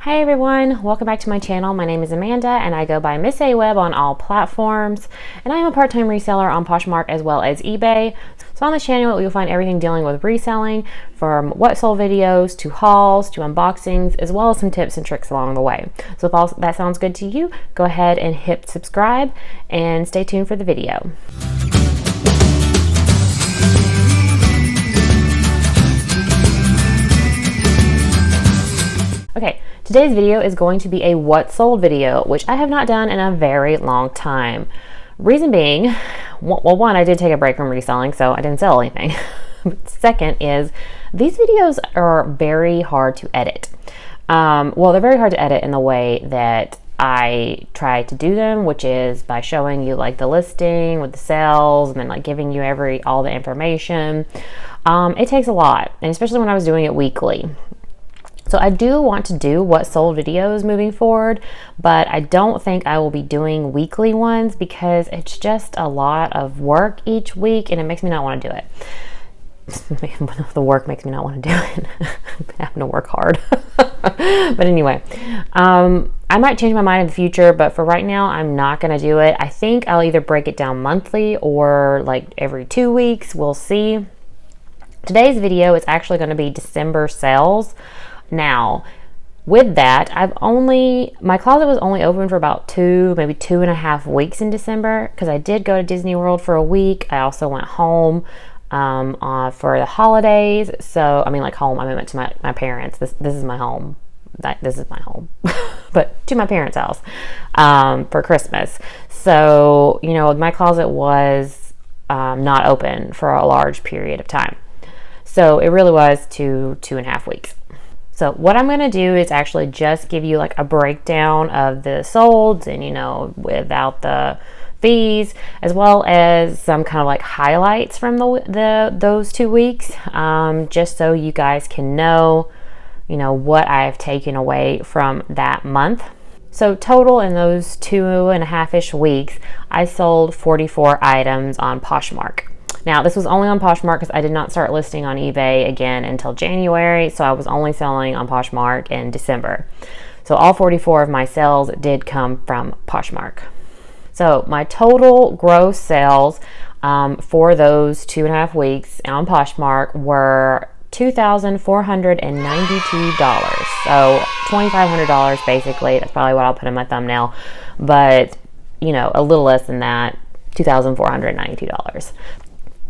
Hi everyone, welcome back to my channel. My name is Amanda and I go by MSAWEBB on all platforms, and I am a part-time reseller on Poshmark as well as eBay. So on this channel you'll find everything dealing with reselling, from what sold videos to hauls to unboxings, as well as some tips and tricks along the way. So if all that sounds good to you, go ahead and hit subscribe and stay tuned for the video. Okay, today's video is going to be a what sold video, which I have not done in a very long time. Reason being, well, one, I did take a break from reselling, so I didn't sell anything. Second is, these videos are very hard to edit. Well, they're very hard to edit in the way that I try to do them, which is by showing you like the listing with the sales and then like giving you all the information. It takes a lot, and especially when I was doing it weekly. So I do want to do what sold videos moving forward, but I don't think I will be doing weekly ones because it's just a lot of work each week and it makes me not want to do it. The work makes me not want to do it. I'm having to work hard. But anyway, I might change my mind in the future, but for right now, I'm not going to do it. I think I'll either break it down monthly or like every 2 weeks. We'll see. Today's video is actually going to be December sales. Now, with that, my closet was only open for about maybe 2.5 weeks in December, because I did go to Disney World for a week. I also went home for the holidays. So, I mean, like home, I went to my parents. This is my home. This is my home, but to my parents' house for Christmas. So, you know, my closet was not open for a large period of time. So it really was 2.5 weeks. So what I'm going to do is actually just give you like a breakdown of the solds and, you know, without the fees, as well as some kind of like highlights from those 2 weeks, just so you guys can know, you know, what I've taken away from that month. So total in those 2.5-ish weeks, I sold 44 items on Poshmark. Now, this was only on Poshmark because I did not start listing on eBay again until January, so I was only selling on Poshmark in December. So all 44 of my sales did come from Poshmark. So my total gross sales for those 2.5 weeks on Poshmark were $2,492. So $2,500 basically. That's probably what I'll put in my thumbnail. But, you know, a little less than that, $2,492.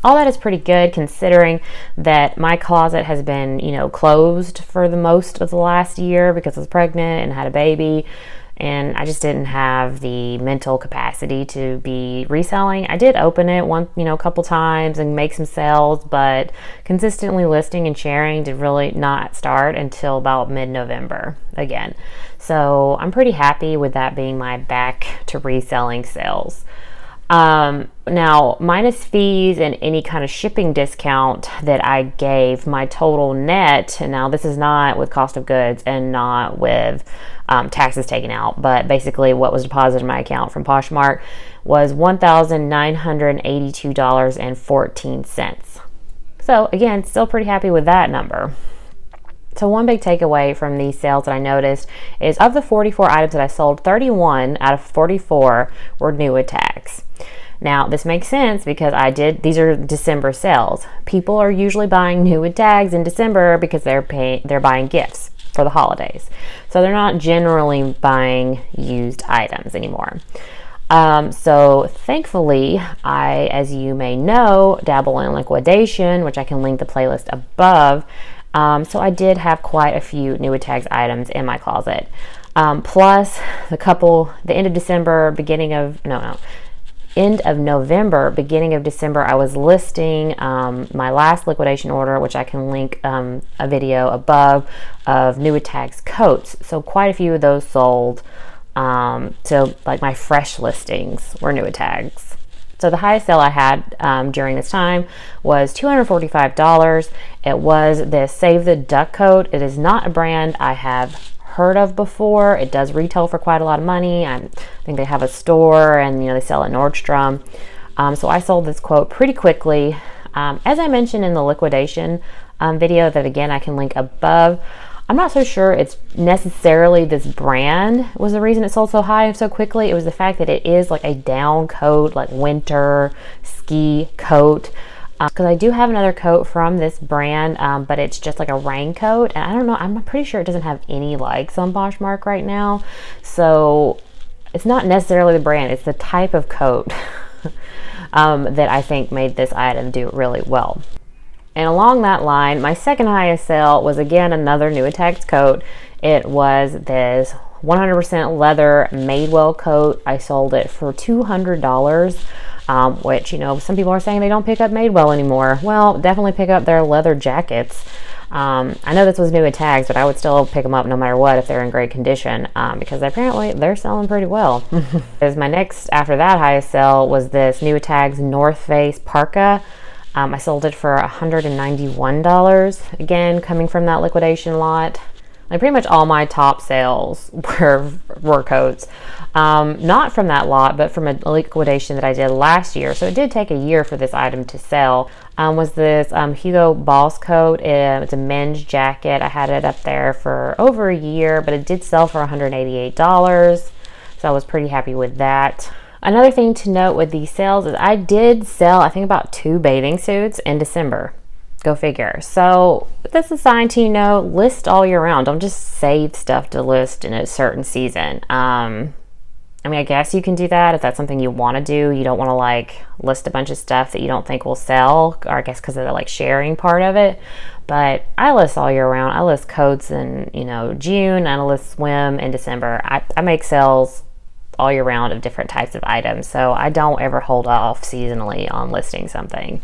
All that is pretty good considering that my closet has been, you know, closed for the most of the last year because I was pregnant and had a baby, and I just didn't have the mental capacity to be reselling. I did open it a couple times and make some sales, but consistently listing and sharing did really not start until about mid-November again. So I'm pretty happy with that being my back to reselling sales. Now, minus fees and any kind of shipping discount that I gave, my total net, and now this is not with cost of goods and not with taxes taken out, but basically what was deposited in my account from Poshmark was $1,982.14. So again, still pretty happy with that number. So one big takeaway from these sales that I noticed is, of the 44 items that I sold, 31 out of 44 were new with tags. Now, this makes sense because these are December sales. People are usually buying new with tags in December because they're buying gifts for the holidays. So they're not generally buying used items anymore. So thankfully, I, as you may know, dabble in liquidation, which I can link the playlist above. So I did have quite a few new with tags items in my closet. Plus the end of December, end of November, beginning of December, I was listing my last liquidation order, which I can link a video above, of new with tags coats. So quite a few of those sold. So like my fresh listings were new with tags. So the highest sale I had during this time was $245. It was the Save the Duck coat. It is not a brand I have heard of before. It does retail for quite a lot of money. I think they have a store, and they sell at Nordstrom. So I sold this quote pretty quickly. As I mentioned in the liquidation video that again I can link above, I'm not so sure it's necessarily this brand was the reason it sold so high and so quickly. It was the fact that it is like a down coat, like winter ski coat. Because I do have another coat from this brand, but it's just like a raincoat. And I don't know, I'm pretty sure it doesn't have any likes on Poshmark right now. So it's not necessarily the brand, it's the type of coat that I think made this item do really well. And along that line, my second highest sale was again another new Attacks coat. It was this 100% leather Madewell coat. I sold it for $200, which, you know, some people are saying they don't pick up Madewell anymore. Well, definitely pick up their leather jackets. I know this was new Attacks, but I would still pick them up no matter what if they're in great condition, because apparently they're selling pretty well. As my next, after that highest sale, was this new Attacks North Face parka. I sold it for $191, again, coming from that liquidation lot. Like pretty much all my top sales were coats. Not from that lot, but from a liquidation that I did last year. So it did take a year for this item to sell. Was this Hugo Boss coat. It's a men's jacket. I had it up there for over a year, but it did sell for $188. So I was pretty happy with that. Another thing to note with these sales is I did sell, I think, about 2 bathing suits in December. Go figure. So this is a sign to, you know, list all year round. Don't just save stuff to list in a certain season. I mean, I guess you can do that if that's something you want to do. You don't want to like list a bunch of stuff that you don't think will sell, or I guess because of the like sharing part of it. But I list all year round. I list coats in, you know, June, and I list swim in December. I make sales all year round of different types of items, so I don't ever hold off seasonally on listing something.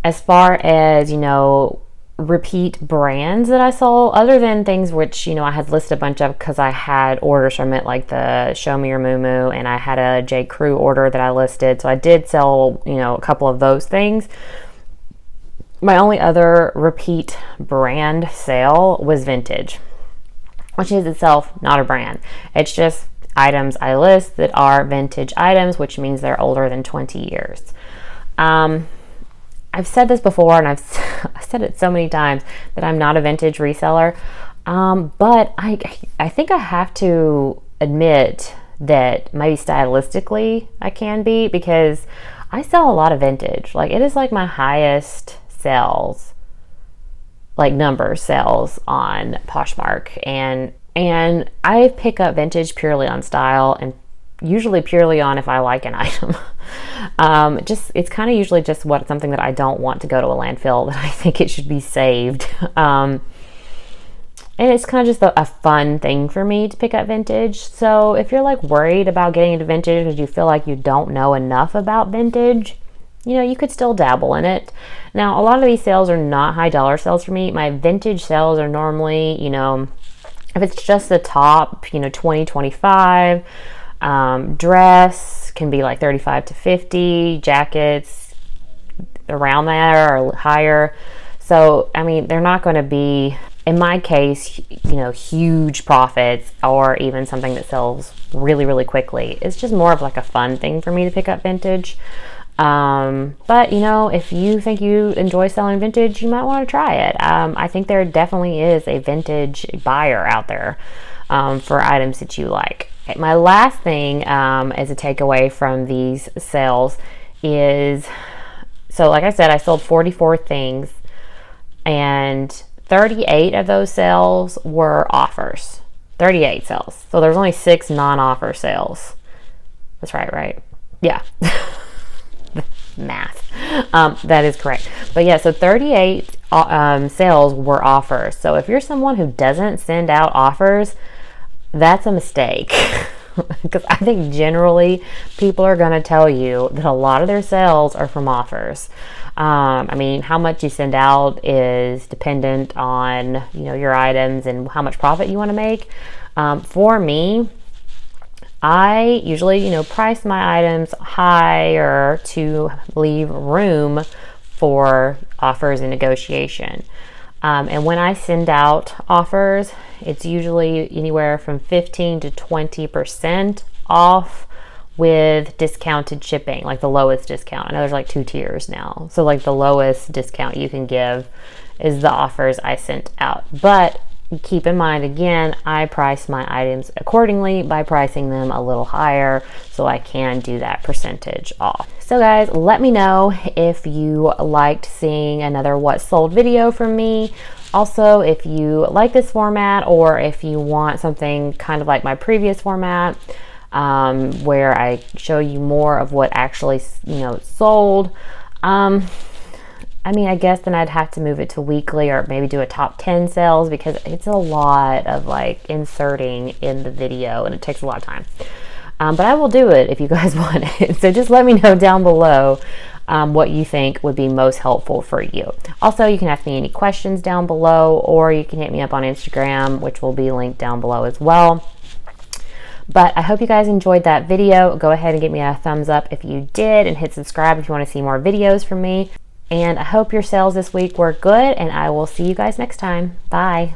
As far as, you know, repeat brands that I sold, other than things which, you know, I had listed a bunch of because I had orders from it, like the Show Me Your Moo Moo, and I had a J. Crew order that I listed, so I did sell, you know, a couple of those things. My only other repeat brand sale was Vintage, which is itself not a brand. It's just items I list that are vintage items, which means they're older than 20 years. I've said this before, and I've said it so many times, that I'm not a vintage reseller, but I think I have to admit that maybe stylistically I can be, because I sell a lot of vintage. Like, it is like my highest sales, like number sales on Poshmark, and I pick up vintage purely on style and usually purely on if I like an item. It's kind of usually just something that I don't want to go to a landfill, that I think it should be saved. And it's kind of just a fun thing for me to pick up vintage. So if you're like worried about getting into vintage because you feel like you don't know enough about vintage, you know, you could still dabble in it. Now, a lot of these sales are not high dollar sales for me. My vintage sales are normally, you know, if it's just the top, you know, 20, 25. Dress can be like 35 to 50, jackets around there or higher. So, I mean, they're not going to be, in my case, you know, huge profits or even something that sells really, really quickly. It's just more of like a fun thing for me to pick up vintage. But, you know, if you think you enjoy selling vintage, you might want to try it. I think there definitely is a vintage buyer out there for items that you like. My last thing as a takeaway from these sales is, so like I said, I sold 44 things, and 38 of those sales were offers. 38 sales. So there's only 6 non-offer sales. That's right? Yeah. Math. That is correct. But yeah, so 38 sales were offers. So if you're someone who doesn't send out offers, that's a mistake. Because I think generally people are going to tell you that a lot of their sales are from offers. I mean, how much you send out is dependent on, you know, your items and how much profit you want to make. For me, I usually, you know, price my items higher to leave room for offers and negotiation. And when I send out offers, it's usually anywhere from 15 to 20% off with discounted shipping, like the lowest discount. I know there's like 2 tiers now. So like the lowest discount you can give is the offers I sent out. But keep in mind, again, I price my items accordingly by pricing them a little higher so I can do that percentage off. So guys, let me know if you liked seeing another what sold video from me. Also, if you like this format or if you want something kind of like my previous format, where I show you more of what actually, sold. I mean, I guess then I'd have to move it to weekly or maybe do a top 10 sales, because it's a lot of like inserting in the video and it takes a lot of time. But I will do it if you guys want it. So just let me know down below what you think would be most helpful for you. Also, you can ask me any questions down below, or you can hit me up on Instagram, which will be linked down below as well. But I hope you guys enjoyed that video. Go ahead and give me a thumbs up if you did, and hit subscribe if you want to see more videos from me. And I hope your sales this week were good, and I will see you guys next time. Bye.